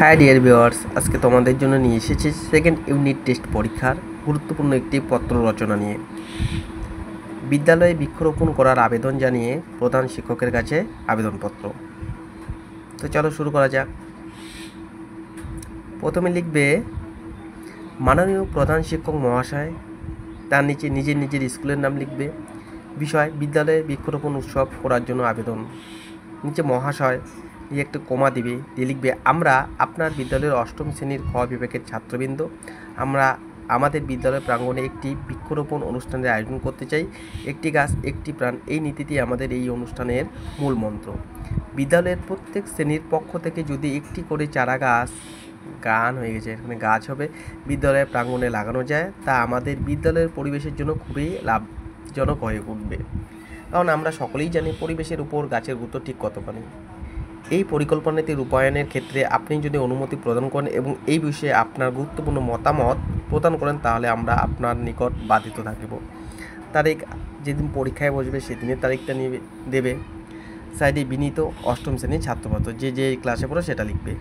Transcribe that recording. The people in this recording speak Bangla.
হাই ডিয়ার ভিউয়ার্স, আজকে তোমাদের জন্য নিয়ে এসেছি সেকেন্ড ইউনিট টেস্ট পরীক্ষার গুরুত্বপূর্ণ একটি পত্র রচনা নিয়ে। বিদ্যালয়ে বৃক্ষরোপণ করার আবেদন জানিয়ে প্রধান শিক্ষকের কাছে আবেদনপত্র। তো চলো শুরু করা যাক। প্রথমে লিখবে মাননীয় প্রধান শিক্ষক মহাশয়, তার নিচে নিজের স্কুলের নাম লিখবে। বিষয় বিদ্যালয়ে বৃক্ষরোপণ উৎসব করার জন্য আবেদন। নিচে মহাশয় দিয়ে একটা কমা দিবে, দিয়ে লিখবে আমরা আপনার বিদ্যালয়ের অষ্টম শ্রেণীর খ বিভাগের ছাত্রবৃন্দ আমরা আমাদের বিদ্যালয় প্রাঙ্গণে একটি বৃক্ষরোপণ অনুষ্ঠানের আয়োজন করতে চাই। একটি গাছ একটি প্রাণ, এই নীতিটি আমাদের এই অনুষ্ঠানের মূল মন্ত্র। বিদ্যালয়ের প্রত্যেক শ্রেণীর পক্ষ থেকে যদি একটি করে চারা গাছ এখানে গাছ হবে বিদ্যালয়ের প্রাঙ্গণে লাগানো যায়, তা আমাদের বিদ্যালয়ের পরিবেশের জন্য খুবই লাভজনক হয়ে উঠবে। কারণ আমরা সকলেই জানি পরিবেশের উপর গাছের গুরুত্ব ঠিক কতখানি। এই পরিকল্পনাটি রূপায়ণের ক্ষেত্রে আপনি যদি অনুমতি প্রদান করেন এবং এই বিষয়ে আপনার গুরুত্বপূর্ণ মতামত প্রদান করেন, তাহলে আমরা আপনার নিকট বাধিত থাকিব। তারিখ যেদিন পরীক্ষায় বসবে সেদিনের তারিখটা দেবে। সাইডে বিনীত অষ্টম শ্রেণীর ছাত্রছাত্রী যে ক্লাসে পড়ে সেটা লিখবে।